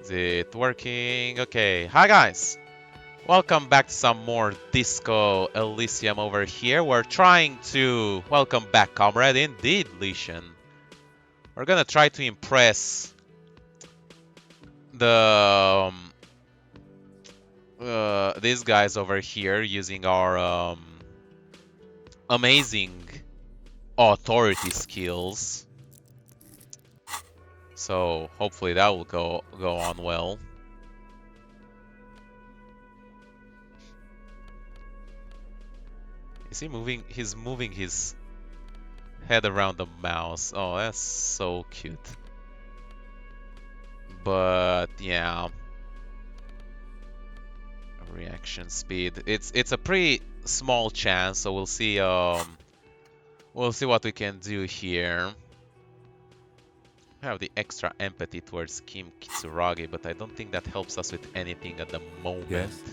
Is it working? Okay. Hi guys! Welcome back to some more Disco Elysium over here. We're trying to welcome back, comrade. Indeed, Lesion. We're gonna try to impress the these guys over here using our amazing authority skills. So hopefully that will go on well. Is he moving? He's moving his head around the mouse. Oh, that's so cute. But yeah, reaction speed. It's a pretty small chance, so we'll see. We'll see what we can do here. I have the extra empathy towards Kim Kitsuragi, but I don't think that helps us with anything at the moment. Yes.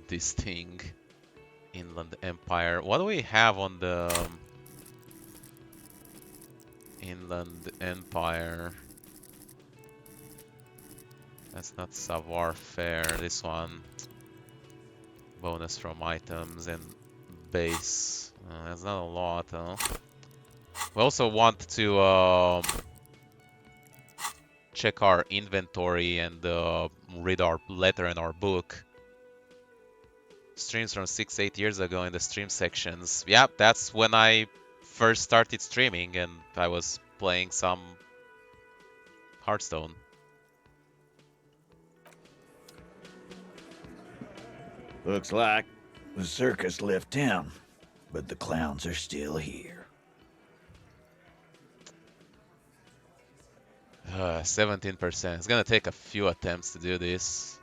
This thing, Inland Empire. What do we have on the Inland Empire? That's not savoir faire. This one, bonus from items and base. That's not a lot, huh? We also want to check our inventory and read our letter in our book. Streams from 6-8 years ago in the stream sections. Yeah, that's when I first started streaming and I was playing some Hearthstone. Looks like the circus left town, but the clowns are still here. 17%. It's gonna take a few attempts to do this.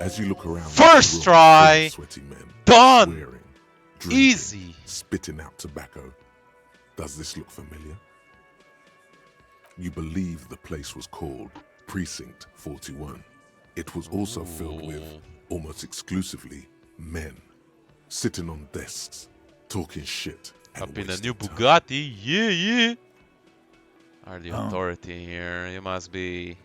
As you look around, First the room try! full of sweaty men, Done! swearing, drinking, Easy! spitting out tobacco. Does this look familiar? You believe the place was called Precinct 41. It was also filled with, almost exclusively, men, sitting on desks, talking shit and Up in a wasting new time. Bugatti, yeah! Are the authority here? You must be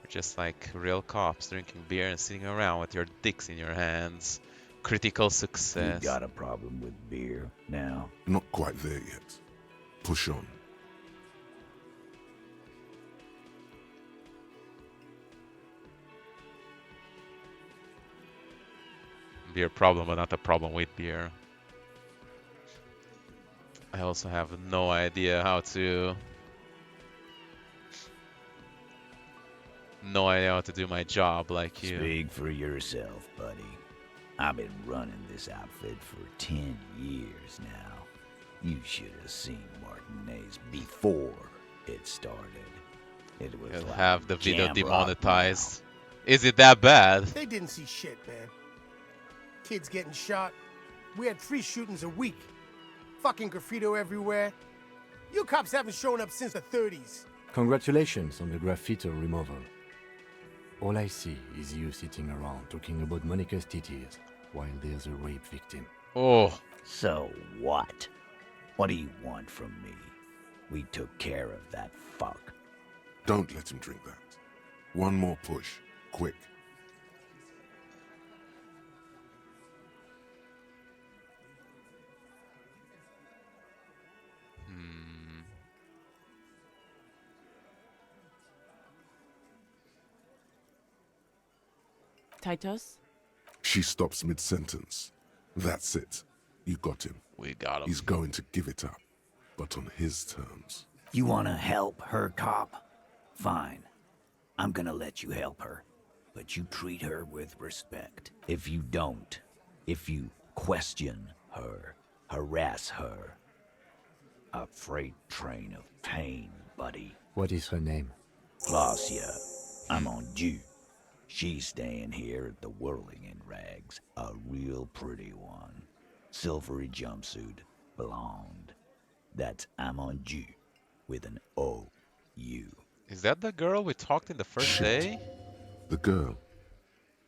just like real cops, drinking beer and sitting around with your dicks in your hands. Critical You success. got a problem with beer now? Not quite there yet. Push on. Beer problem, but not a problem with beer. I also have no idea how to... No idea how to do my job like you. Speak for yourself, buddy. I've been running this outfit for 10 years now. You should have seen Martinez before it started. It was You'll like have the video jam rock demonetized. Is it that bad? They didn't see shit, man. Kids getting shot. We had 3 shootings a week. Fucking graffito everywhere. You cops haven't shown up since the 30s. Congratulations on the graffiti removal. All I see is you sitting around talking about Monica's titties while there's a rape victim. Oh, now. So what? What do you want from me? We took care of that fuck. Don't let him drink that. One more push. Quick. Titus? She stops mid-sentence. That's it. You got him. we got him. He's going to give it up, but on his terms. You wanna help her, cop? Fine. I'm gonna let you help her. But you treat her with respect. If you don't, if you question her, harass her, a freight train of pain, buddy. What is her name? Glacia, I'm on due. She's staying here at the Whirling in Rags, a real pretty one. Silvery jumpsuit, blonde. That's Amonju with an O-U. Is that the girl we talked in the first Shit. day? The girl.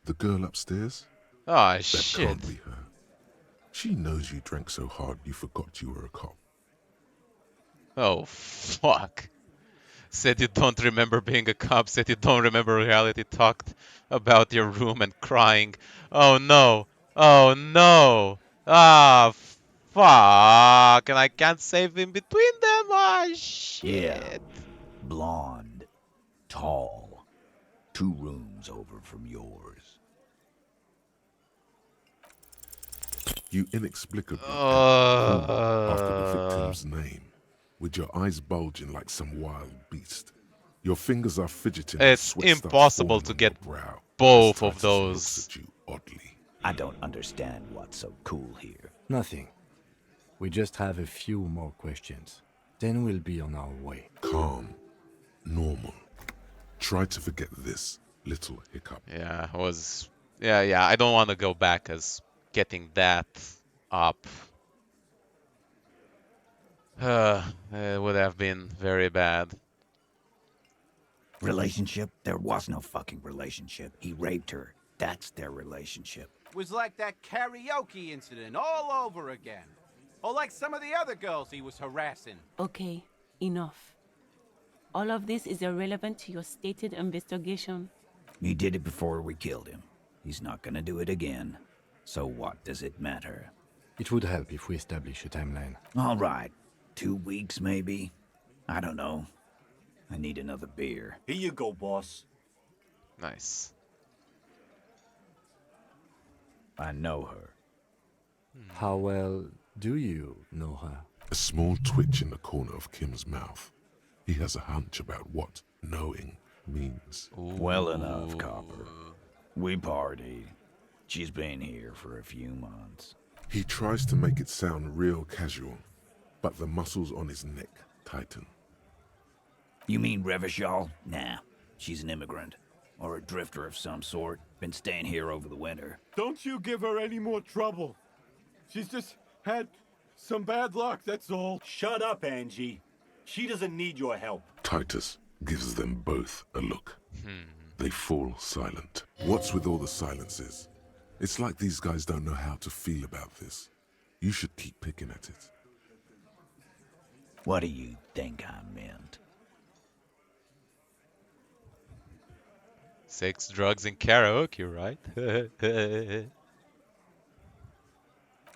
The girl upstairs? Oh, That shit. can't be her. She knows you drank so hard you forgot you were a cop. Oh, fuck. Said you don't remember being a cop, said you don't remember reality, talked about your room and crying. Oh no. Oh no. Ah, fuck. And I can't save in between them. Ah, Yeah. shit. Blonde. Tall. 2 rooms over from yours. You inexplicably call after the Uh, victim's name, with your eyes bulging like some wild beast. Your fingers are fidgeting and it's sweat starts impossible falling to on get your brow as both of Titus those. looks at you oddly. I don't understand what's so cool here. Nothing. We just have a few more questions. Then we'll be on our way. Calm, normal. Try to forget this little hiccup. Yeah, yeah, I don't want to go back as getting that up. It would have been very bad. Relationship? There was no fucking relationship. He raped her. That's their relationship. Was like that karaoke incident all over again. Or like some of the other girls he was harassing. Okay, enough. All of this is irrelevant to your stated investigation. He did it before we killed him. He's not gonna do it again. So what does it matter? It would help if we establish a timeline. All right. 2 weeks, maybe? I don't know. I need another beer. Here you go, boss. Nice. I know her. How well do you know her? A small twitch in the corner of Kim's mouth. He has a hunch about what knowing means. Well enough, Copper. We party. She's been here for a few months. He tries to make it sound real casual, but the muscles on his neck tighten. You mean Revachol? Nah, she's an immigrant. Or a drifter of some sort. Been staying here over the winter. Don't you give her any more trouble. She's just had some bad luck, that's all. Shut up, Angie. She doesn't need your help. Titus gives them both a look. They fall silent. What's with all the silences? It's like these guys don't know how to feel about this. You should keep picking at it. What do you think I meant? Sex, drugs, and karaoke, right?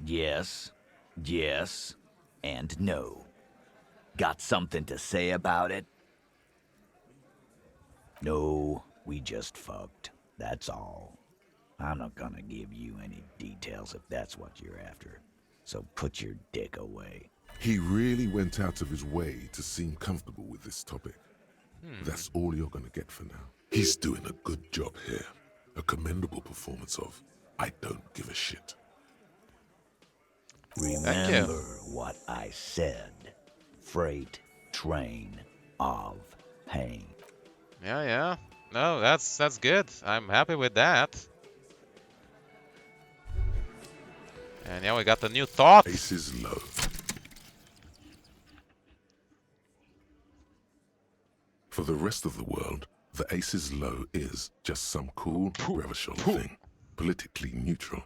Yes, yes, and no. Got something to say about it? No, we just fucked. That's all. I'm not gonna give you any details if that's what you're after. So put your dick away. He really went out of his way to seem comfortable with this topic. That's all you're gonna get for now. He's doing a good job here. A commendable performance of I don't give a shit. Remember what I said. Freight train of pain. Yeah. No, that's good. I'm happy with that. And yeah, we got the new thought. Aces low. For the rest of the world, the aces low is just some cool Revachol thing, politically neutral.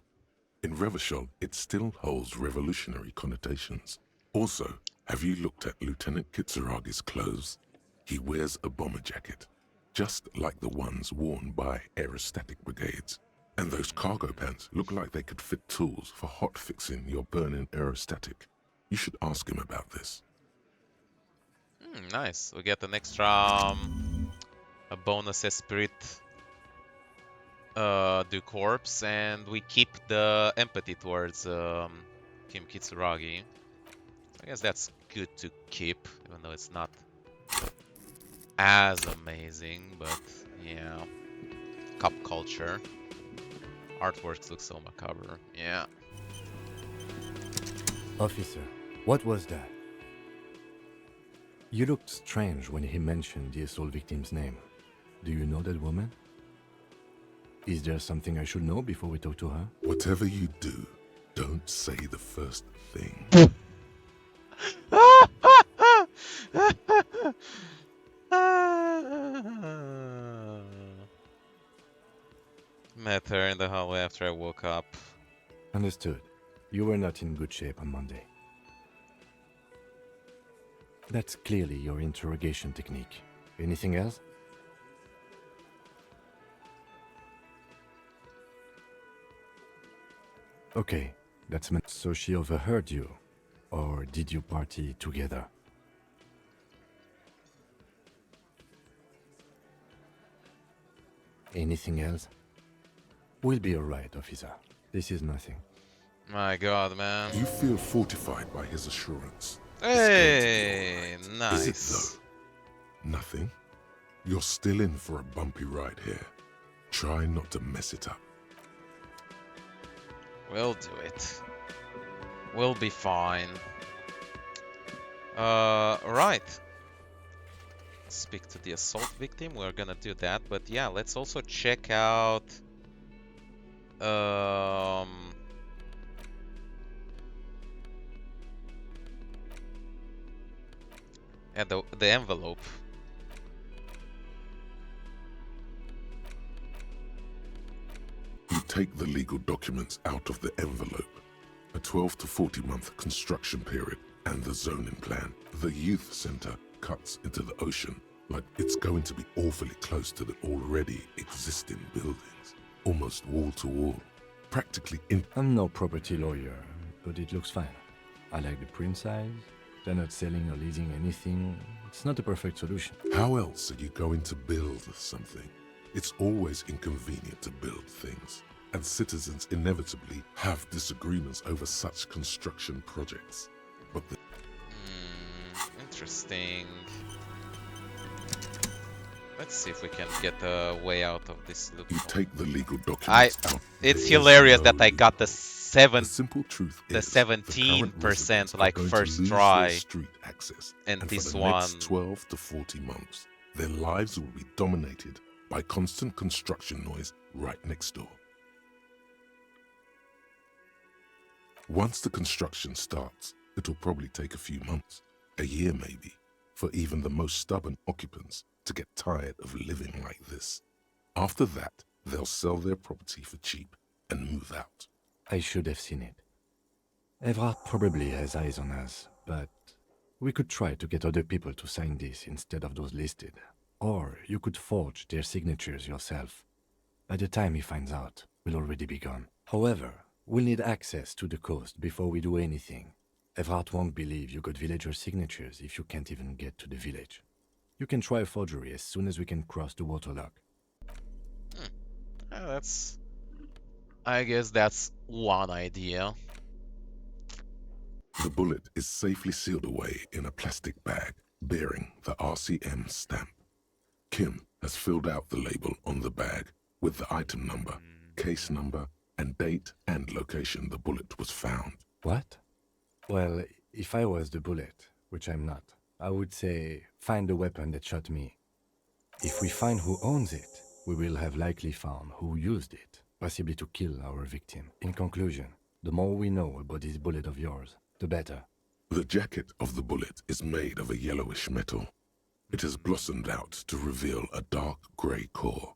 In Revachol, it still holds revolutionary connotations. Also, have you looked at Lieutenant Kitsuragi's clothes? He wears a bomber jacket, just like the ones worn by aerostatic brigades. And those cargo pants look like they could fit tools for hot fixing your burning aerostatic. You should ask him about this. Nice. We get an extra a bonus esprit du corpse, and we keep the empathy towards Kim Kitsuragi. I guess that's good to keep, even though it's not as amazing, but yeah. Cop culture. Artworks look so macabre. Yeah. Officer, what was that? You looked strange when he mentioned the assault victim's name. Do you know that woman? Is there something I should know before we talk to her? Whatever you do, don't say the first thing. Met her in the hallway after I woke up. Understood. You were not in good shape on Monday. That's clearly your interrogation technique. Anything else? Okay, that's meant. So she overheard you, or did you party together? Anything else? We'll be alright, officer. This is nothing. My god, man. You feel fortified by his assurance. Hey, Is nice. it though? Nothing? You're still in for a bumpy ride here. Try not to mess it up. We'll do it. We'll be fine. Right. Speak to the assault victim. We're gonna do that, but yeah, let's also check out. Yeah, the envelope. You take the legal documents out of the envelope. A 12 to 40 month construction period and the zoning plan. The youth center cuts into the ocean like it's going to be awfully close to the already existing buildings. Almost wall to wall. Practically in. I'm no property lawyer, but it looks fine. I like the print size. They're not selling or leasing anything. It's not a perfect solution. How else are you going to build something? It's always inconvenient to build things, and citizens inevitably have disagreements over such construction projects. But the Interesting. Let's see if we can get a way out of this loop. you take the legal documents out. It's there is hilarious no that I got the The simple truth the is, the current 17% residents are like going to first lose their try, street access, and for this the one. next 12 to 40 months, their lives will be dominated by constant construction noise right next door. Once the construction starts, it'll probably take a few months, a year maybe, for even the most stubborn occupants to get tired of living like this. After that, they'll sell their property for cheap and move out. I should have seen it. Evrard probably has eyes on us, but we could try to get other people to sign this instead of those listed. Or you could forge their signatures yourself. By the time he finds out, we'll already be gone. However, we'll need access to the coast before we do anything. Evrard won't believe you got villager signatures if you can't even get to the village. You can try a forgery as soon as we can cross the waterlock. I guess that's one idea. The bullet is safely sealed away in a plastic bag bearing the RCM stamp. Kim has filled out the label on the bag with the item number, case number, and date and location the bullet was found. What? Well, if I was the bullet, which I'm not, I would say, find the weapon that shot me. If we find who owns it, we will have likely found who used it, possibly to kill our victim. In conclusion, the more we know about this bullet of yours, the better. The jacket of the bullet is made of a yellowish metal. It has blossomed out to reveal a dark grey core.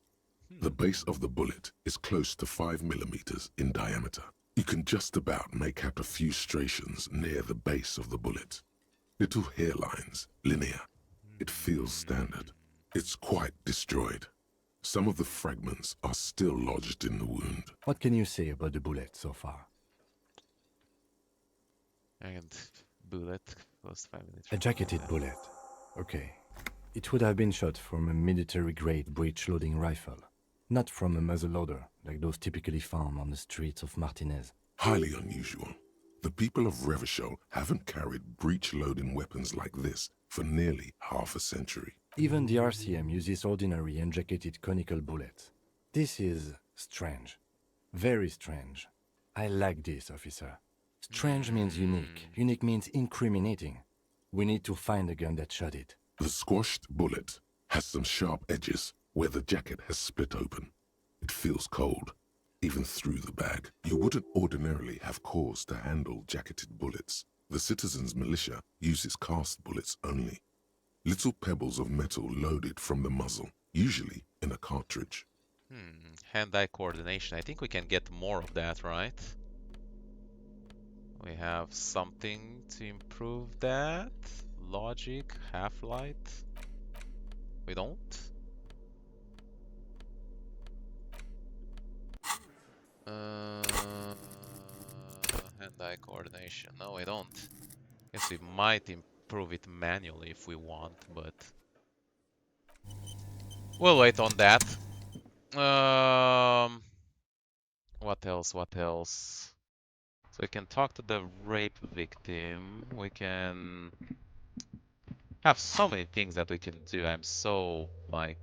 The base of the bullet is close to 5 millimeters in diameter. You can just about make out a few striations near the base of the bullet. Little hairlines, linear. It feels standard. It's quite destroyed. Some of the fragments are still lodged in the wound. What can you say about the bullet so far? And bullet was 5 minutes. A jacketed bullet. Okay. It would have been shot from a military-grade breech-loading rifle, not from a muzzleloader like those typically found on the streets of Martinez. Highly unusual. The people of Revachol haven't carried breech-loading weapons like this for nearly half a century. Even the RCM uses ordinary unjacketed conical bullets. This is strange. Very strange. I like this, officer. Strange means unique. Unique means incriminating. We need to find the gun that shot it. The squashed bullet has some sharp edges where the jacket has split open. It feels cold, even through the bag. You wouldn't ordinarily have cause to handle jacketed bullets. The citizens' militia uses cast bullets only. Little pebbles of metal loaded from the muzzle, usually in a cartridge. Hand-eye coordination. I think we can get more of that, right? We have something to improve that. Logic, half-light. We don't? Hand-eye coordination. No, we don't. Guess we might improve it manually if we want, but we'll wait on that. What else? What else? So we can talk to the rape victim. We can have so many things that we can do. I'm so like,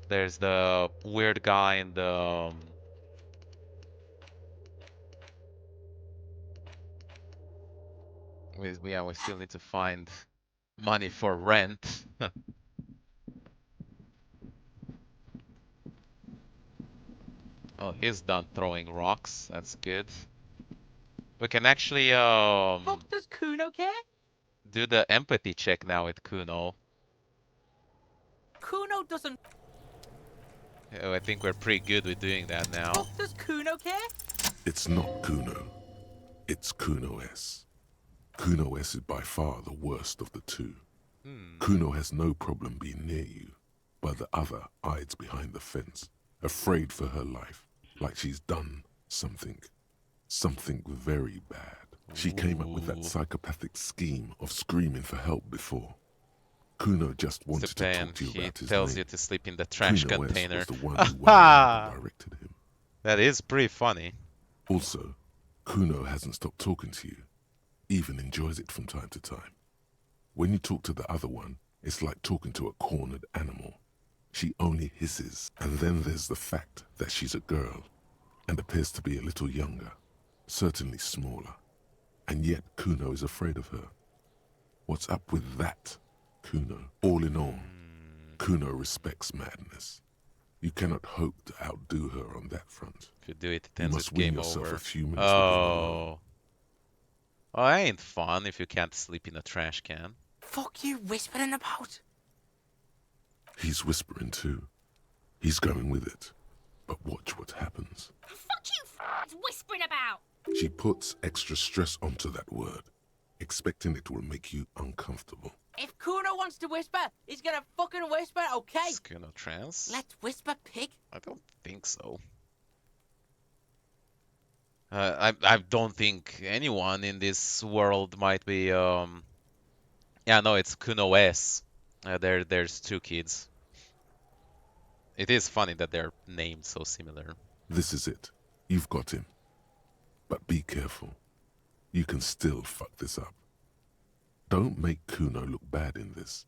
there's the weird guy in the we still need to find money for rent. Oh, he's done throwing rocks. That's good. We can actually Fuck does Kuno care? do the empathy check now with Kuno. Kuno doesn't. I think we're pretty good with doing that now. Fuck does Kuno care? It's not Kuno. It's Kuno S. Kuno S is by far the worst of the two. Kuno has no problem being near you, but the other hides behind the fence, afraid for her life, like she's done something very bad. She came up with that psychopathic scheme of screaming for help before. Kuno just wanted to talk to you about his tells name. you to sleep in the trash Kuno S container. was the one who directed him. That is pretty funny. Also, Kuno hasn't stopped talking to you, even enjoys it from time to time. When you talk to the other one, it's like talking to a cornered animal. She only hisses, and then there's the fact that she's a girl, and appears to be a little younger, certainly smaller, and yet Kuno is afraid of her. What's up with that, Kuno? All in all, Kuno respects madness. You cannot hope to outdo her on that front. If you do it, You then must it's win game yourself over. a few minutes within the world. Oh, that ain't fun if you can't sleep in a trash can. Fuck you whispering about? He's whispering too. He's going with it. But watch what happens. Fuck you whispering about! She puts extra stress onto that word, expecting it will make you uncomfortable. If Kuno wants to whisper, he's gonna fucking whisper, okay? Is Kuno trans? Let's whisper, pig. I don't think so. I don't think anyone in this world might be yeah, no, it's Kuno S. There's two kids. It is funny that they're named so similar. This is it. You've got him. But be careful. You can still fuck this up. Don't make Kuno look bad in this.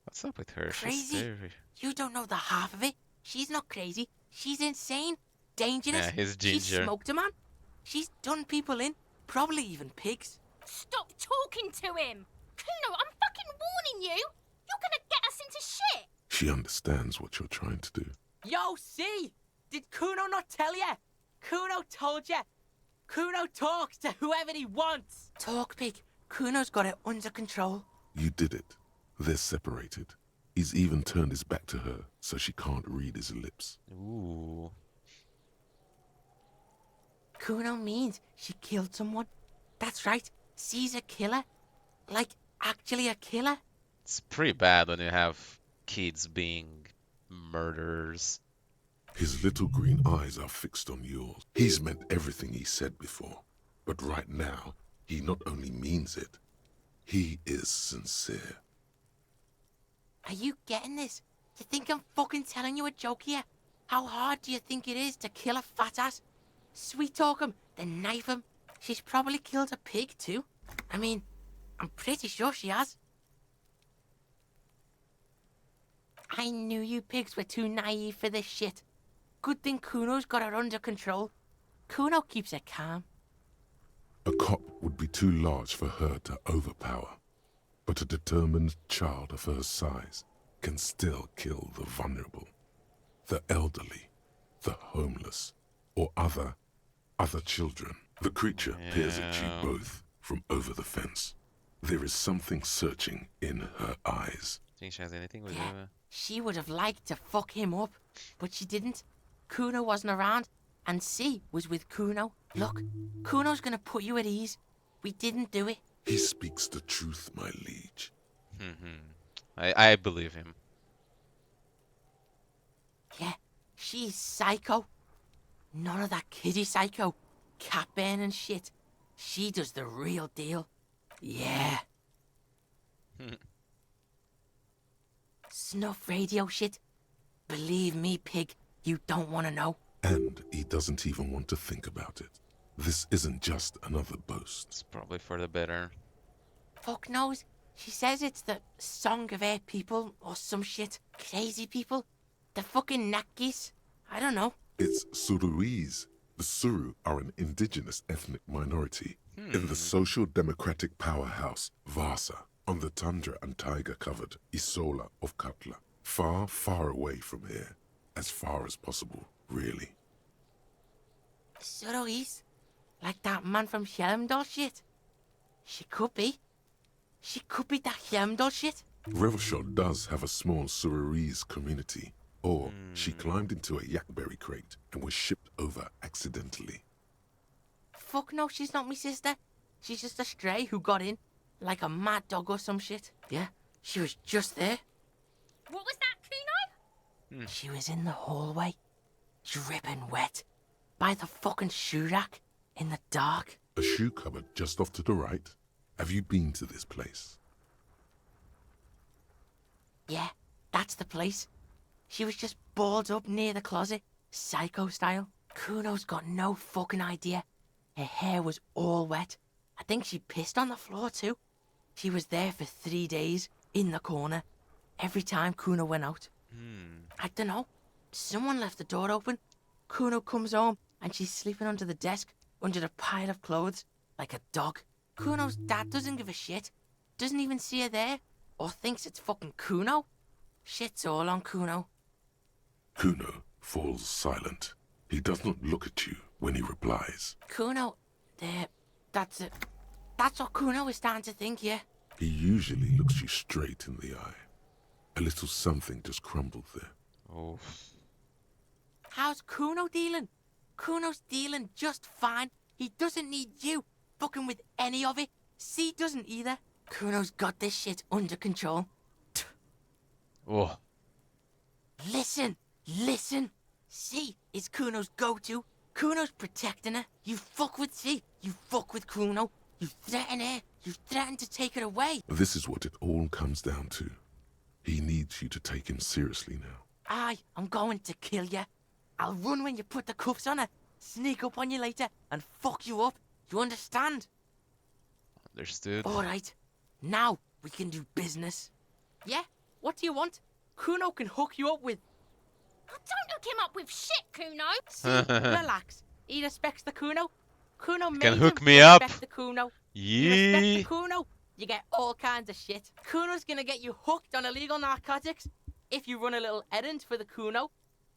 What's up with her? Crazy? She's very... You don't know the half of it. She's not crazy. She's insane. Dangerous. Yeah, he's She's ginger. smoked a man. She's done people in. Probably even pigs. Stop talking to him! Kuno, I'm fucking warning you! You're gonna get us into shit! She understands what you're trying to do. Yo, see? Did Kuno not tell ya? Kuno told ya. Kuno talks to whoever he wants. Talk, pig. Kuno's got it under control. You did it. They're separated. He's even turned his back to her so she can't read his lips. Ooh. Kuno means she killed someone. That's right. She's a killer. Like, actually a killer. It's pretty bad when you have kids being murderers. His little green eyes are fixed on yours. He's meant everything he said before. But right now, he not only means it, he is sincere. Are you getting this? You think I'm fucking telling you a joke here? How hard do you think it is to kill a fat ass? Sweet talk him, then knife him. She's probably killed a pig too. I mean, I'm pretty sure she has. I knew you pigs were too naive for this shit. Good thing Kuno's got her under control. Kuno keeps her calm. A cop would be too large for her to overpower. But a determined child of her size can still kill the vulnerable, the elderly, the homeless, or other children. The creature peers at you both from over the fence. There is something searching in her eyes. Think she has anything with Yeah, you? she would have liked to fuck him up, but she didn't. Kuno wasn't around, and C was with Kuno. Look, Kuno's gonna put you at ease. We didn't do it. He speaks the truth, my liege. I believe him. Yeah, she's psycho. None of that kiddie psycho, cat burning shit. She does the real deal. Yeah. Snuff radio shit. Believe me, pig, you don't want to know. And he doesn't even want to think about it. This isn't just another boast. It's probably for the better. Fuck knows. She says it's the song of her people or some shit. Crazy people. The fucking Nakis. I don't know. It's Suruese. The Suru are an indigenous ethnic minority in the social democratic powerhouse Vasa on the tundra and tiger-covered Isola of Katla. Far, far away from here. As far as possible, really. Suruis? Like that man from Helmdall shit? She could be. She could be that Helmdall shit. Revachol does have a small Suruese community. Or she climbed into a yakberry crate and was shipped over accidentally. Fuck no, she's not my sister. She's just a stray who got in. Like a mad dog or some shit. Yeah, she was just there. What was that, Kuno? She was in the hallway. Dripping wet. By the fucking shoe rack. In the dark. A shoe cupboard just off to the right. Have you been to this place? Yeah, that's the place. She was just balled up near the closet. Psycho style. Kuno's got no fucking idea. Her hair was all wet. I think she pissed on the floor too. She was there for 3 days. In the corner. Every time Kuno went out. I don't know. Someone left the door open. Kuno comes home and she's sleeping under the desk, under a pile of clothes, like a dog. Kuno's dad doesn't give a shit. Doesn't even see her there. Or thinks it's fucking Kuno. Shit's all on Kuno. Kuno falls silent. He does not look at you when he replies. Kuno, that's it. That's what Kuno is starting to think, yeah. He usually looks you straight in the eye. A little something just crumbled there. Oh. How's Kuno dealing? Kuno's dealing just fine. He doesn't need you fucking with any of it. C doesn't either. Kuno's got this shit under control. Oh. Listen. C is Kuno's go-to. Kuno's protecting her. You fuck with C, you fuck with Kuno. You threaten her. You threaten to take her away. This is what it all comes down to. He needs you to take him seriously now. I'm going to kill you. I'll run when you put the cuffs on her. Sneak up on you later and fuck you up. You understand? Understood. Alright. Now we can do business. Yeah? What do you want? Kuno can hook you up with... Oh, don't hook him up with shit, Kuno. See, relax. He respects the Kuno. Kuno made Can him hook me up. respect the Kuno. You respect Yee. the Kuno, you get all kinds of shit. Kuno's gonna get you hooked on illegal narcotics if you run a little errand for the Kuno.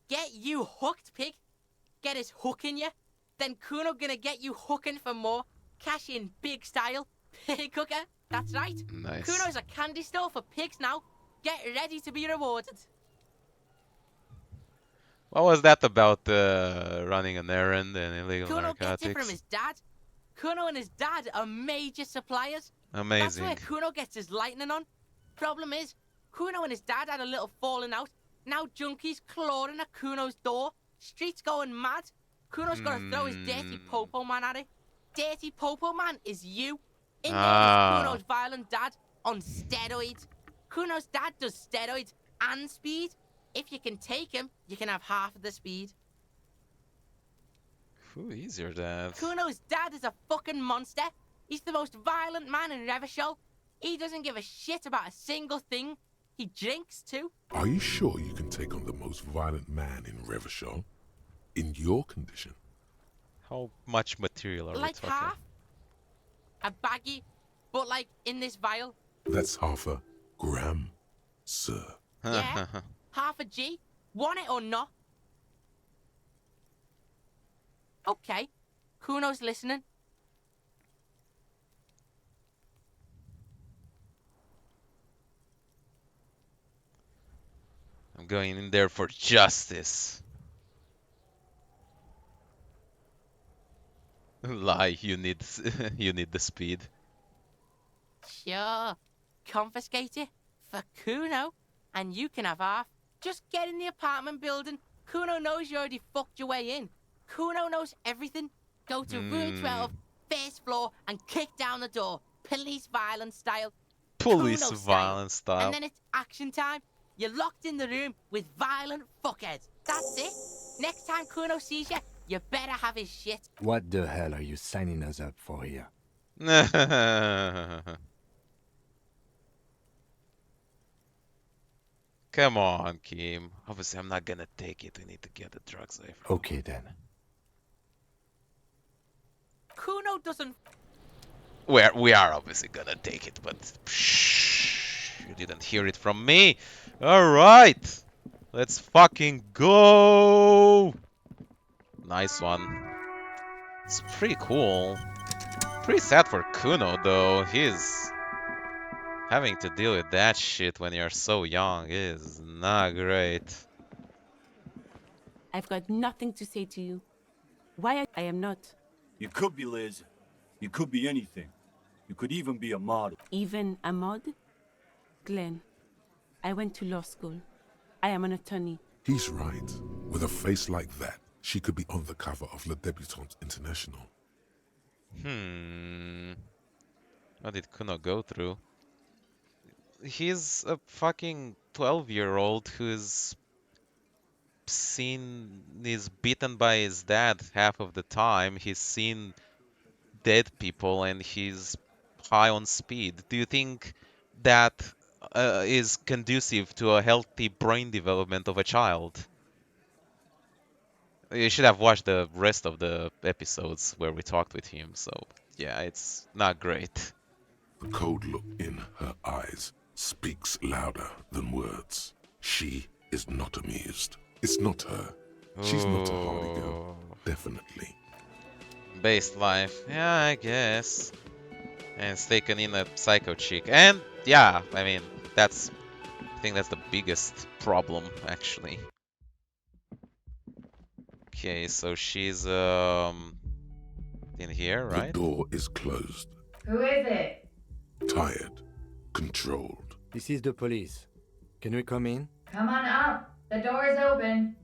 Get you hooked, pig. Get his hook in you. Then Kuno gonna get you hooking for more. Cash in big style. Pig hooker. That's right. Nice. Kuno's a candy store for pigs now. Get ready to be rewarded. What was that about running an errand and illegal Kuno gets it from narcotics? his dad. Kuno and his dad are major suppliers. Amazing. That's where Kuno gets his lightning on. Problem is, Kuno and his dad had a little falling out. Now junkies clawing at Kuno's door. Streets going mad. Kuno's got to throw his dirty popo man at it. Dirty popo man is you. In there is Kuno's violent dad on steroids. Kuno's dad does steroids and speed. If you can take him, you can have half of the speed. Who is your dad? Kuno's dad is a fucking monster. He's the most violent man in Revachol. He doesn't give a shit about a single thing. He drinks too. Are you sure you can take on the most violent man in Revachol? In your condition? How much material are we Like talking? half. A baggie, but like in this vial. That's half a gram, sir. Yeah. Half a G. Want it or not? Okay. Kuno's listening. I'm going in there for justice. Lie, you need you need the speed. Sure. Confiscate it for Kuno, and you can have half. Just get in the apartment building. Kuno knows you already fucked your way in. Kuno knows everything. Go to room 12, first floor, and kick down the door. Police violence style. Police Kuno style. violence style. And then it's action time. You're locked in the room with violent fuckheads. That's it. Next time Kuno sees you, you better have his shit. What the hell are you signing us up for here? Come on, Kim. Obviously, I'm not gonna take it. We need to get the drugs away from Okay then. Kuno doesn't. We are obviously gonna take it, but shh, you didn't hear it from me. All right, let's fucking go. Nice one. It's pretty cool. Pretty sad for Kuno though. He's having to deal with that shit when you're so young is not great. I've got nothing to say to you. Why I am not. You could be Liz. You could be anything. You could even be a model. Even a mod? Glenn, I went to law school. I am an attorney. He's right. With a face like that, she could be on the cover of Le Debutante International. What did Kuno go through? He's a fucking 12-year-old who's is beaten by his dad half of the time. He's seen dead people and he's high on speed. Do you think that is conducive to a healthy brain development of a child? You should have watched the rest of the episodes where we talked with him, so yeah, it's not great. The cold look in her eyes speaks louder than words. She is not amused. It's not her. She's not a Hardie girl. Definitely. Based life. Yeah, I guess. And it's taken in a psycho chick. And yeah, I mean, I think that's the biggest problem, actually. Okay, so she's in here, right? The door is closed. Who is it? Tired. Controlled. This is the police. Can we come in? Come on up. The door is open.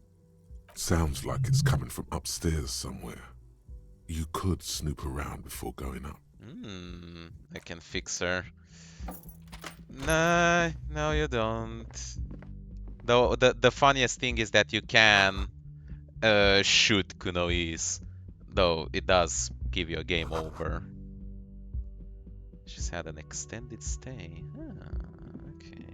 Sounds like it's coming from upstairs somewhere. You could snoop around before going up. I can fix her. Nah, no you don't. Though the funniest thing is that you can shoot Kunoi's, though it does give you a game over. She's had an extended stay. Okay.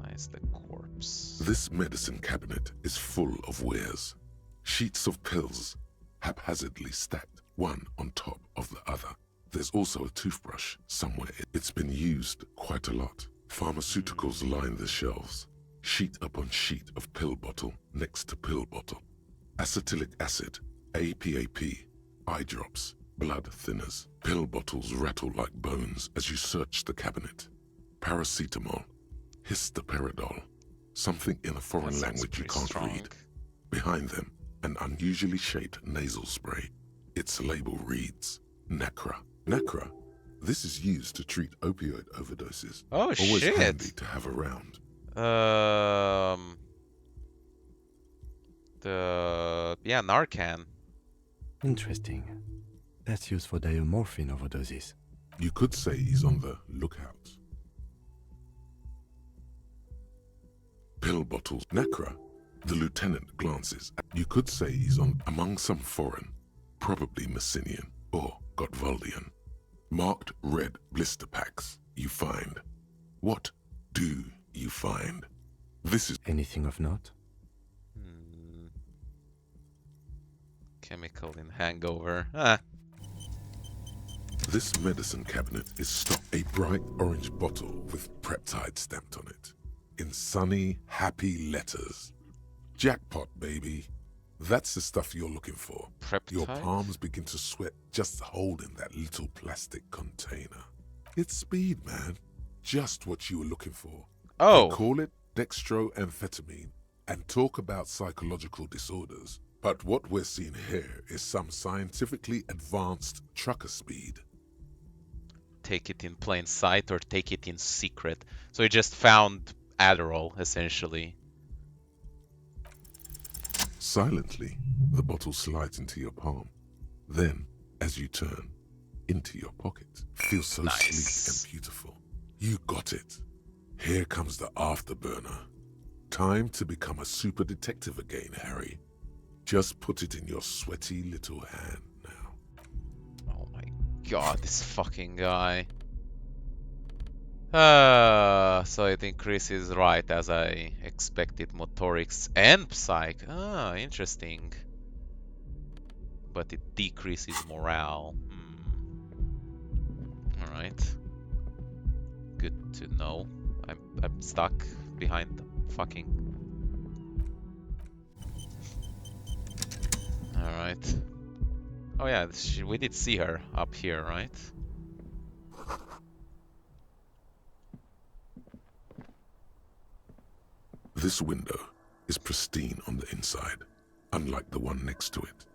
Nice, the corpse. This medicine cabinet is full of wares. Sheets of pills, haphazardly stacked, one on top of the other. There's also a toothbrush somewhere. It's been used quite a lot. Pharmaceuticals line the shelves. Sheet upon sheet of pill bottle next to pill bottle. Acetylic acid, APAP, eye drops, blood thinners. Pill bottles rattle like bones as you search the cabinet. Paracetamol, histoperidol, something in a foreign language you can't read. Behind them, an unusually shaped nasal spray. Its label reads, Nacra. Nacra, this is used to treat opioid overdoses. Oh, Always shit. handy to have around. Yeah, Narcan. Interesting. That's used for diamorphine overdoses. You could say he's on the lookout. Pill bottles. Nacra. The lieutenant glances. You could say he's on among some foreign, probably Messinian or Gotwaldian. Marked red blister packs you find. What do you find? This is anything of note? Chemical in hangover. This medicine cabinet is stocked a bright orange bottle with peptide stamped on it. In sunny, happy letters. Jackpot, baby. That's the stuff you're looking for. Your Preptide? palms begin to sweat just holding that little plastic container. It's speed, man. Just what you were looking for. Oh. They call it dextroamphetamine and talk about psychological disorders. But what we're seeing here is some scientifically advanced trucker speed. Take it in plain sight or take it in secret. So he just found Adderall, essentially. Silently, the bottle slides into your palm. Then, as you turn, into your pocket. Feels so sleek and beautiful. You got it. Here comes the afterburner. Time to become a super detective again, Harry. Just put it in your sweaty little hand now. Oh my god, this fucking guy. So it increases right as I expected motorics and psych. Ah, interesting. But it decreases morale. Alright. Good to know. I'm stuck behind the fucking... Alright. Oh yeah, we did see her up here, right? This window is pristine on the inside, unlike the one next to it.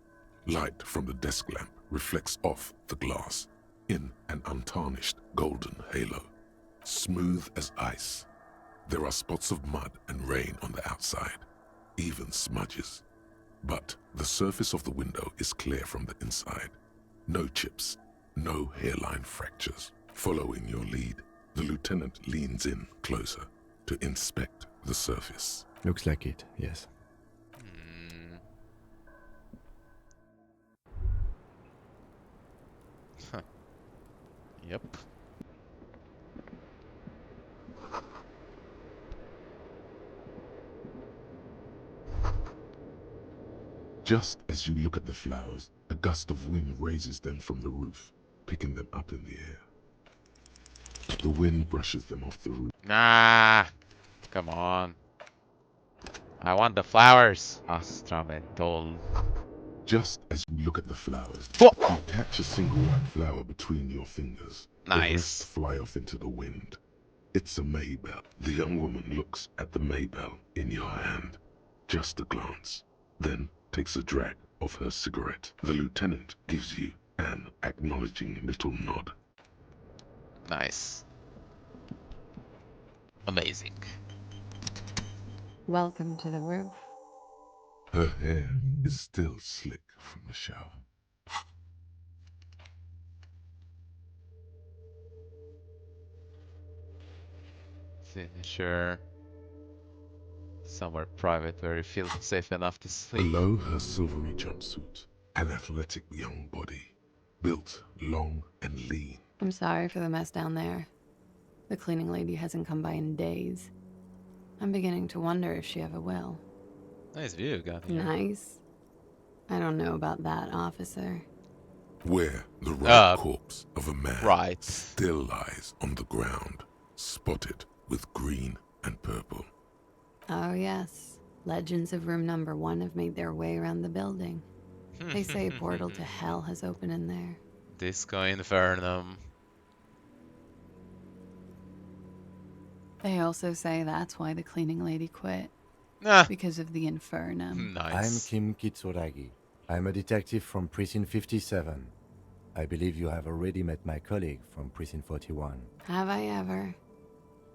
Light from the desk lamp reflects off the glass in an untarnished golden halo, smooth as ice. There are spots of mud and rain on the outside, even smudges. But the surface of the window is clear from the inside. No chips, no hairline fractures. Following your lead, the lieutenant leans in closer to inspect the surface. Looks like it, yes. Huh. Yep. Just as you look at the flowers, a gust of wind raises them from the roof, picking them up in the air. The wind brushes them off the roof. Nah, come on. I want the flowers. Astramentol. Just as you look at the flowers, Whoa. you catch a single white flower between your fingers. Nice. The rest fly off into the wind. It's a Maybell. The young woman looks at the Maybell in your hand. Just a glance. Then takes a drag of her cigarette. The lieutenant gives you an acknowledging little nod. Nice. Amazing. Welcome to the roof. Her hair is still slick from the shower. Signature. Somewhere private where you feel safe enough to sleep. Below her silvery jumpsuit, an athletic young body, built long and lean. I'm sorry for the mess down there. The cleaning lady hasn't come by in days. I'm beginning to wonder if she ever will. Nice view you got here. Nice? I don't know about that, officer. Where the right corpse of a man Right. still lies on the ground, spotted with green and purple. Oh yes, legends of room number 1 have made their way around the building. They say a portal to hell has opened in there. Disco Infernum. They also say that's why the cleaning lady quit. Ah. Because of the infernum. Nice. I'm Kim Kitsuragi. I'm a detective from Precinct 57. I believe you have already met my colleague from Precinct 41. Have I ever?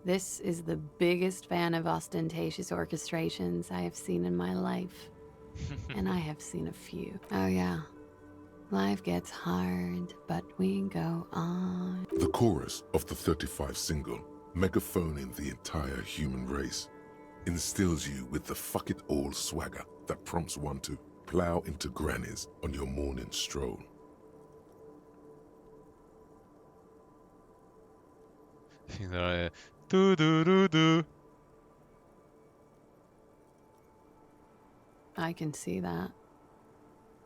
This is the biggest fan of ostentatious orchestrations I have seen in my life. And I have seen a few. Oh yeah. Life gets hard, but we go on. The chorus of the 35 single, megaphoning the entire human race, instills you with the fuck it all swagger that prompts one to plow into grannies on your morning stroll. Do do do do. I can see that.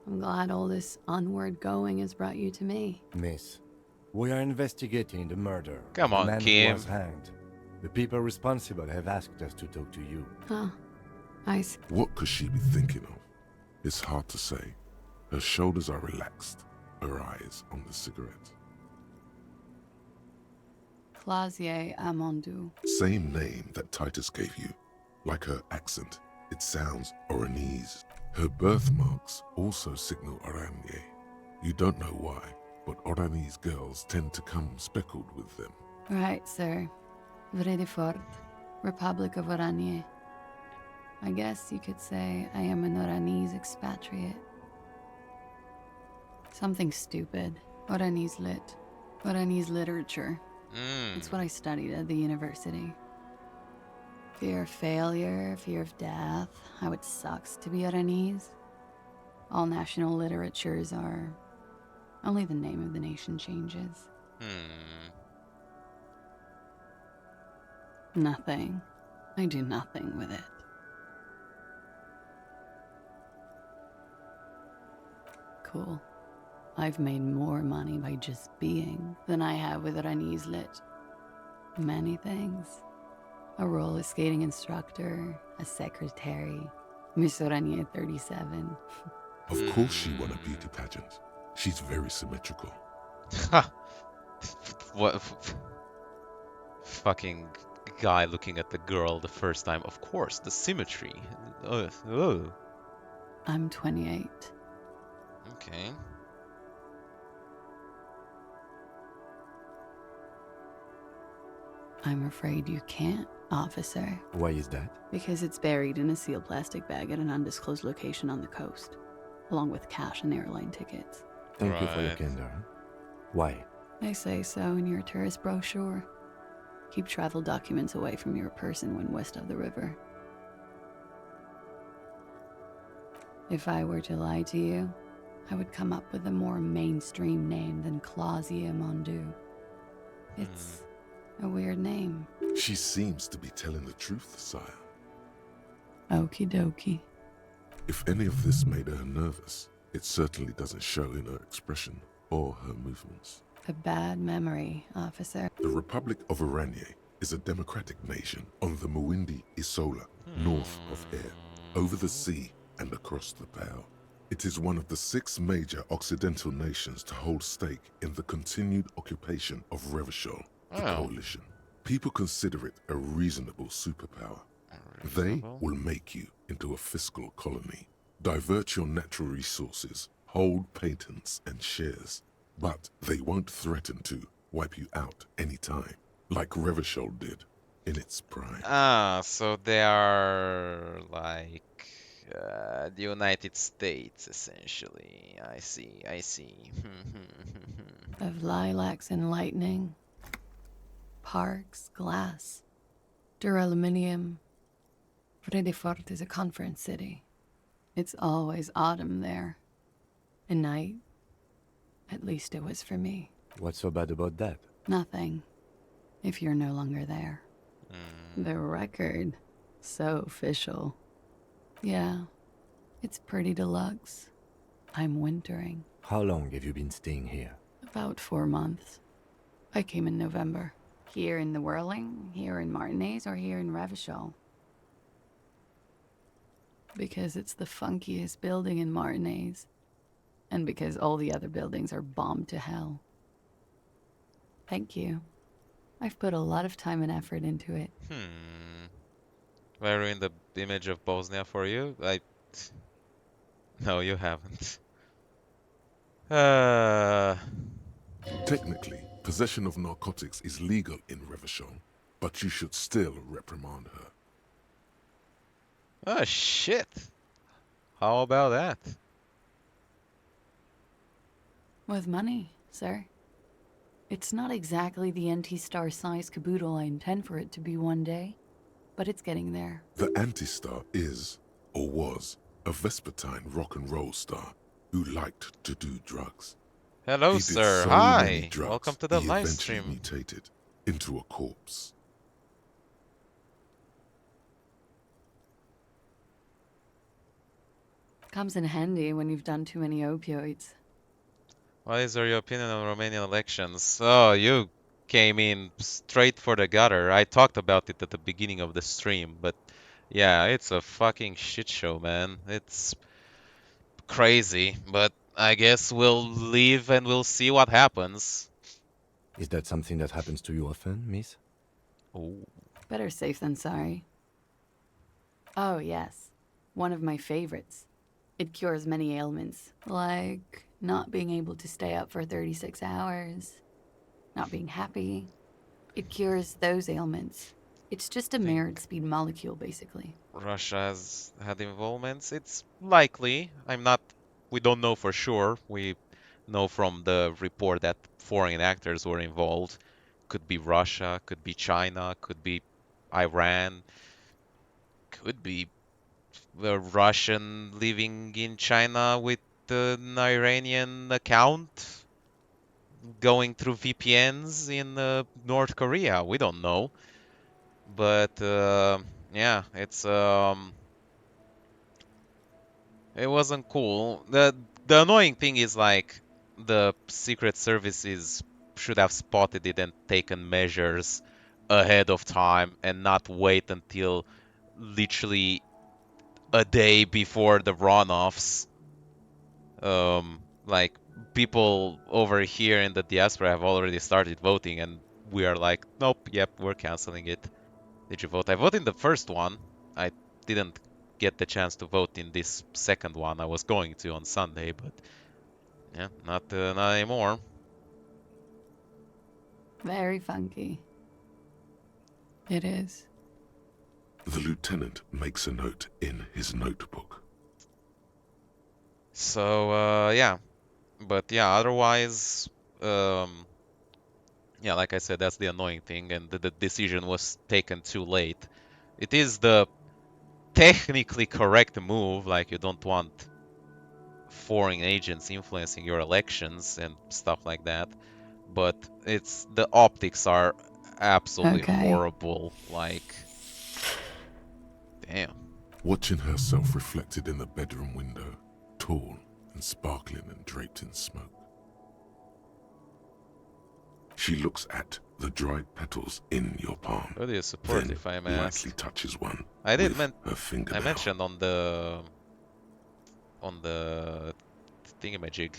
I'm glad all this onward going has brought you to me. Miss, we are investigating the murder Come of on, the man Kim. who was hanged. The people responsible have asked us to talk to you. Huh. I see. What could she be thinking of? It's hard to say. Her shoulders are relaxed, her eyes on the cigarette. Clausier Amandu. Same name that Titus gave you. Like her accent, it sounds Oranese. Her birthmarks also signal Oranje. You don't know why, but Oranese girls tend to come speckled with them. Right, sir. Vredefort, Republic of Oranje. I guess you could say I am an Oranese expatriate. Something stupid. Oranese lit. Oranese literature. It's what I studied at the university. Fear of failure, fear of death, how it sucks to be Oranese. All national literatures are... Only the name of the nation changes. Nothing. I do nothing with it. Cool. I've made more money by just being than I have with Oranese lit. Many things. A roller skating instructor, a secretary, Miss Oranje 37. Of course she won a beauty pageant. She's very symmetrical. Ha! What? Fucking guy looking at the girl the first time. Of course, the symmetry. Oh. I'm 28. Okay. I'm afraid you can't, officer. Why is that? Because it's buried in a sealed plastic bag at an undisclosed location on the coast, along with cash and airline tickets. Thank you for your candor. Why? They say so in your tourist brochure. Keep travel documents away from your person when west of the river. If I were to lie to you, I would come up with a more mainstream name than Clausia Mondu. It's a weird name. She seems to be telling the truth, sire. Okie dokie. If any of this made her nervous, it certainly doesn't show in her expression or her movements. A bad memory, officer. The Republic of Oranje is a democratic nation on the Muindi Isola, north of Air, over the sea and across the Pale. It is one of the 6 major Occidental nations to hold stake in the continued occupation of Revachol, the coalition. People consider it a reasonable superpower. They will make you into a fiscal colony, divert your natural resources, hold patents and shares, but they won't threaten to wipe you out anytime, like Revachol did in its prime. So they are like the United States, essentially. I see. Of lilacs and lightning, parks, glass, duraluminum. Vredefort is a conference city. It's always autumn there. And night. At least it was for me. What's so bad about that? Nothing. If you're no longer there. The record. So official. Yeah. It's pretty deluxe. I'm wintering. How long have you been staying here? About 4 months. I came in November. Here in the Whirling, here in Martinez, or here in Revachol. Because it's the funkiest building in Martinez. And because all the other buildings are bombed to hell. Thank you. I've put a lot of time and effort into it. Have I ruined the image of Bosnia for you? No, you haven't. Technically, possession of narcotics is legal in Revachol, but you should still reprimand her. Oh, shit. How about that? With money, sir. It's not exactly the anti-star size caboodle I intend for it to be one day, but it's getting there. The Anti-Star is, or was, a Vespertine rock and roll star who liked to do drugs. Hello, He did sir. so Hi. many drugs, Welcome to the he live eventually stream. mutated into a corpse. Comes in handy when you've done too many opioids. What is your opinion on Romanian elections? Oh, you came in straight for the gutter. I talked about it at the beginning of the stream, but yeah, it's a fucking shit show, man. It's crazy, but I guess we'll leave and we'll see what happens. Is that something that happens to you often, miss? Ooh. Better safe than sorry. Oh, yes. One of my favorites. It cures many ailments, like not being able to stay up for 36 hours, not being happy. It cures those ailments. It's just a mirrored speed molecule, basically. Russia has had involvements. It's likely. We don't know for sure. We know from the report that foreign actors were involved. Could be Russia, could be China, could be Iran, could be a Russian living in China with an Iranian account going through VPNs in North Korea. We don't know. But yeah, it wasn't cool. The annoying thing is like the Secret Services should have spotted it and taken measures ahead of time and not wait until literally a day before the runoffs. Like people over here in the diaspora have already started voting, and we are like, nope, yep, we're canceling it. Did you vote? I voted in the first one. I didn't get the chance to vote in this second one. I was going to on Sunday, but yeah, not anymore. Very funky. It is. The lieutenant makes a note in his notebook. So yeah, but yeah, otherwise, yeah, like I said, that's the annoying thing, and the decision was taken too late. It is the technically correct move, like you don't want foreign agents influencing your elections and stuff like that, but the optics are absolutely horrible. Like, damn. Watching herself reflected in the bedroom window, tall and sparkling and draped in smoke. She looks at the dried petals in your palm. What do you support, then if I'm lightly asked? touches one I did with her fingernail. I mentioned on the thingamajig,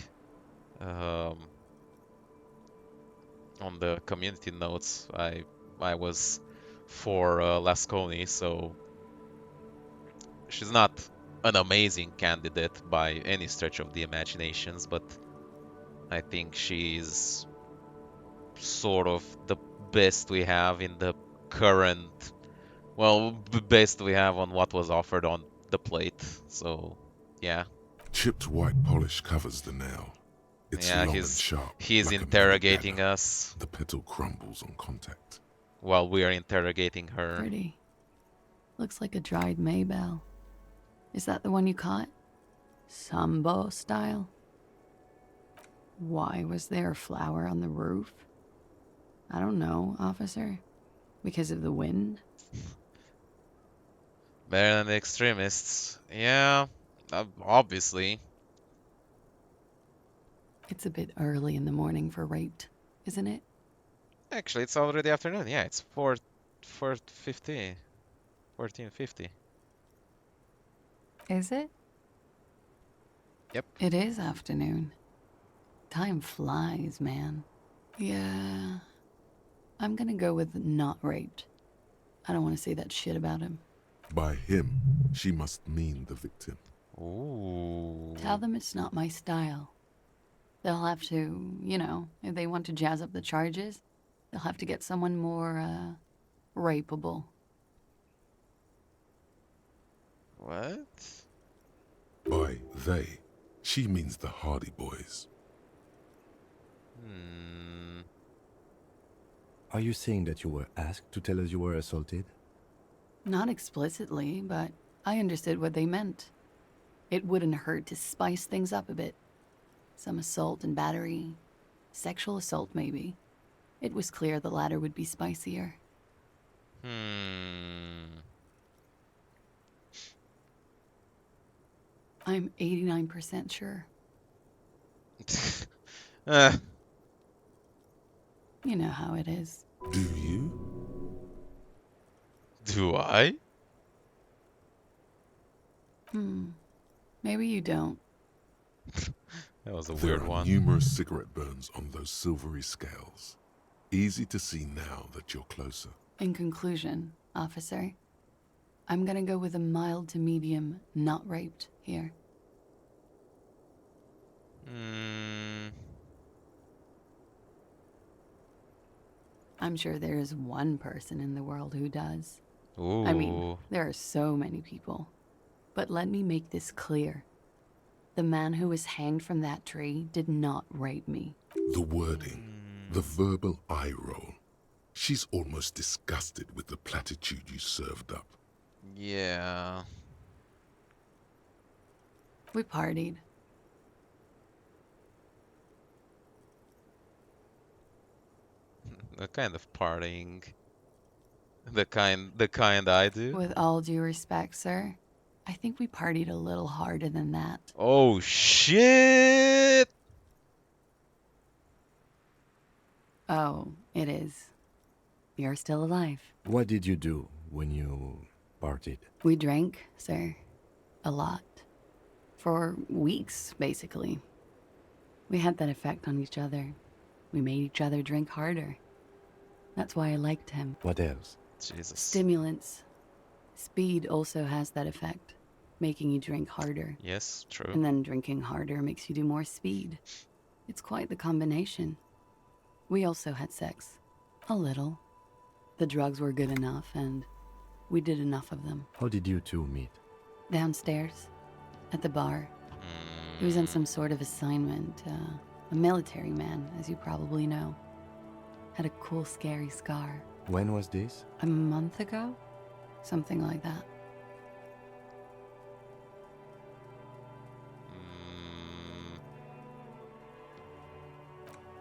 on the community notes, I was for Lasconi, so she's not an amazing candidate by any stretch of the imaginations, but I think she's sort of the best we have in the current, well, the best we have on what was offered on the plate. So, yeah. Chipped white polish covers the nail. It's long and sharp. He's like interrogating us. The petal crumbles on contact. While we are interrogating her. Pretty. Looks like a dried maybell. Is that the one you caught? Sambo style? Why was there a flower on the roof? I don't know, officer. Because of the wind? Better than the extremists. Yeah, obviously. It's a bit early in the morning for rape, isn't it? Actually, it's already afternoon. Yeah, it's 4:50. 14:50. Is it? Yep. It is afternoon. Time flies, man. Yeah. I'm gonna go with not raped. I don't want to say that shit about him. By him, she must mean the victim. Ooh. Tell them it's not my style. They'll have to, you know, if they want to jazz up the charges, they'll have to get someone more, rapeable. What? By they, she means the Hardie boys. Are you saying that you were asked to tell us you were assaulted? Not explicitly, but I understood what they meant. It wouldn't hurt to spice things up a bit. Some assault and battery. Sexual assault, maybe. It was clear the latter would be spicier. I'm 89% sure. You know how it is. Do you? Do I? Maybe you don't. That was a There weird are one. numerous cigarette burns on those silvery scales. Easy to see now that you're closer. In conclusion, officer, I'm gonna go with a mild to medium not raped here. I'm sure there is one person in the world who does. Ooh. I mean, there are so many people. But let me make this clear. The man who was hanged from that tree did not rape me. The wording, the verbal eye roll. She's almost disgusted with the platitude you served up. Yeah. We partied. The kind of partying. The kind I do. With all due respect, sir, I think we partied a little harder than that. Oh shit! Oh, it is. You're still alive. What did you do when you partied? We drank, sir. A lot. For weeks, basically. We had that effect on each other. We made each other drink harder. That's why I liked him. What else? Jesus. Stimulants. Speed also has that effect, making you drink harder. Yes, true. And then drinking harder makes you do more speed. It's quite the combination. We also had sex. A little. The drugs were good enough, and we did enough of them. How did you two meet? Downstairs. At the bar. He was on some sort of assignment. A military man, as you probably know. Had a cool, scary scar. When was this? A month ago? Something like that.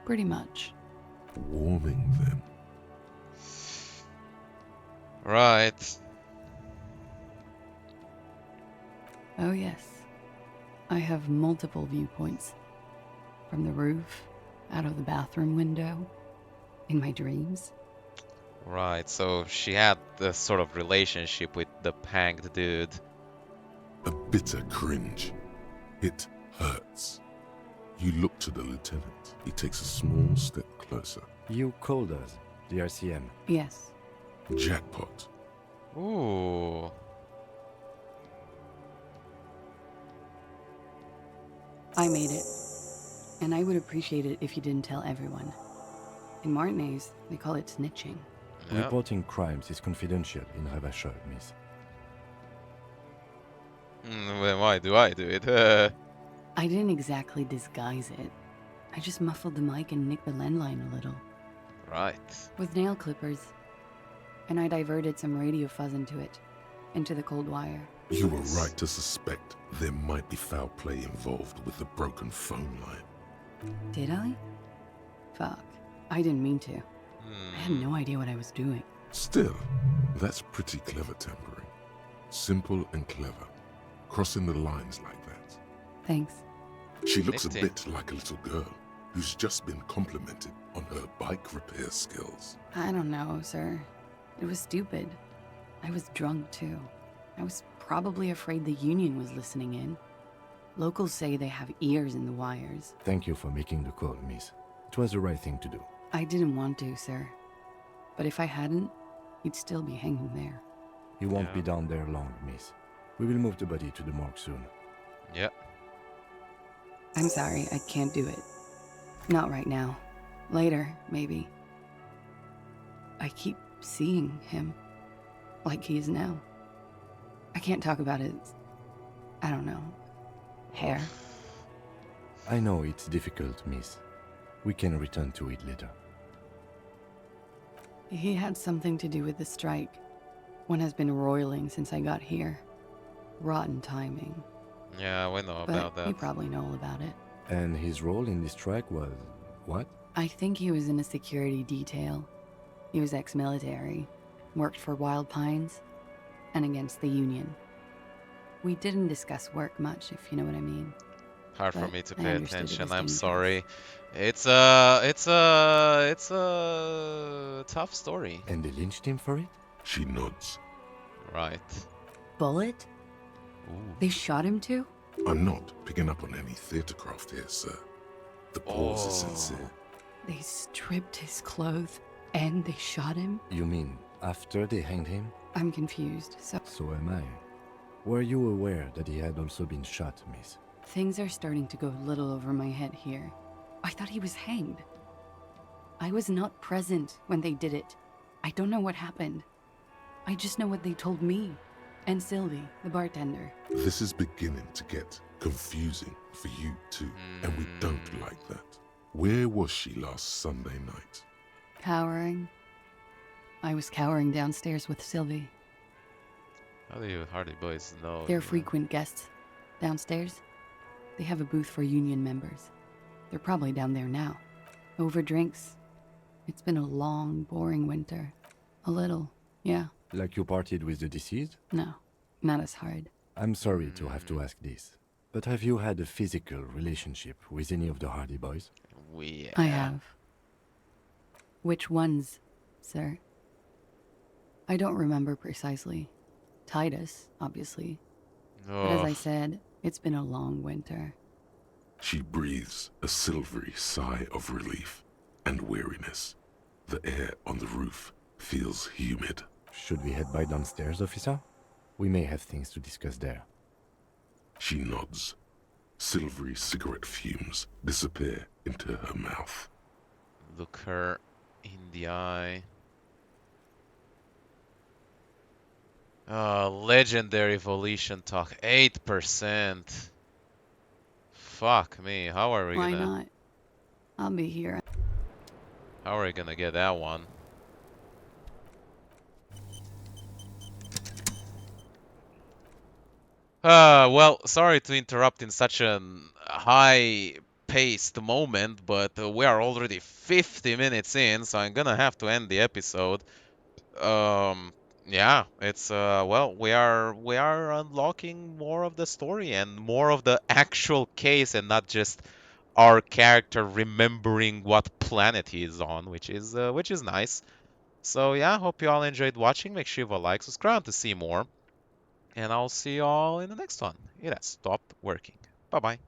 Pretty much. Warming them. Right. Oh yes. I have multiple viewpoints. From the roof, out of the bathroom window, in my dreams. Right, so she had this sort of relationship with the hanged dude. A bitter cringe. It hurts. You look to the lieutenant. He takes a small step closer. You called us, the RCM. Yes. Jackpot. Ooh. I made it. And I would appreciate it if you didn't tell everyone. In Martinez, they call it snitching. Yeah. Reporting crimes is confidential in Ravachol, miss. Then why do I do it? I didn't exactly disguise it. I just muffled the mic and nicked the landline a little. Right. With nail clippers. And I diverted some radio fuzz into it. Into the cold wire. You were right to suspect there might be foul play involved with the broken phone line. Did I? Fuck. I didn't mean to. I had no idea what I was doing. Still, that's pretty clever tampering. Simple and clever. Crossing the lines like that. Thanks. She looks a Nifty. bit like a little girl who's just been complimented on her bike repair skills. I don't know, sir. It was stupid. I was drunk, too. I was probably afraid the Union was listening in. Locals say they have ears in the wires. Thank you for making the call, miss. It was the right thing to do. I didn't want to, sir. But if I hadn't, he'd still be hanging there. He won't Yeah. be down there long, miss. We will move the body to the morgue soon. Yeah. I'm sorry, I can't do it. Not right now. Later, maybe. I keep seeing him. Like he is now. I can't talk about his... I don't know. Hair. I know it's difficult, miss. We can return to it later. He had something to do with the strike. One has been roiling since I got here. Rotten timing. Yeah, we know But about that. you probably know all about it. And his role in this strike was... what? I think he was in a security detail. He was ex-military, worked for Wild Pines, and against the Union. We didn't discuss work much, if you know what I mean. Hard for but me to I pay understood it attention. was I'm dangerous. sorry. It's a tough story. And they lynched him for it? She nods. Right. Bullet? Ooh. They shot him too? I'm not picking up on any theatrecraft here, sir. The pause is sincere. They stripped his clothes and they shot him? You mean after they hanged him? I'm confused, so am I. Were you aware that he had also been shot, miss? things are starting to go a little over my head here. I thought he was hanged. I was not present when they did it. I don't know what happened. I just know what they told me and Sylvie, the bartender. This is beginning to get confusing for you too, and we don't like that. Where was she last Sunday night? Cowering. I was cowering downstairs with Sylvie. How do you Hardie boys know? They're frequent guests. Downstairs, they have a booth for union members. They're probably down there now. Over drinks. It's been a long, boring winter. A little, yeah. Like you partied with the deceased? No, not as hard. I'm sorry to have to ask this, but have you had a physical relationship with any of the Hardie boys? I have. Which ones, sir? I don't remember precisely. Titus, obviously. But as I said, it's been a long winter. She breathes a silvery sigh of relief and weariness. The air on the roof feels humid. Should we head by downstairs, officer? We may have things to discuss there. She nods. Silvery cigarette fumes disappear into her mouth. Look her in the eye. Legendary volition talk, 8%. Fuck me, how are we Why gonna... not? I'll be here. How are we gonna get that one? Well, sorry to interrupt in such a high-paced moment, but we are already 50 minutes in, so I'm gonna have to end the episode. Yeah, it's well, we are unlocking more of the story and more of the actual case, and not just our character remembering what planet he is on, which is nice. So yeah, hope you all enjoyed watching. Make sure you have a like, subscribe to see more. And I'll see you all in the next one. It has stopped working. Bye-bye.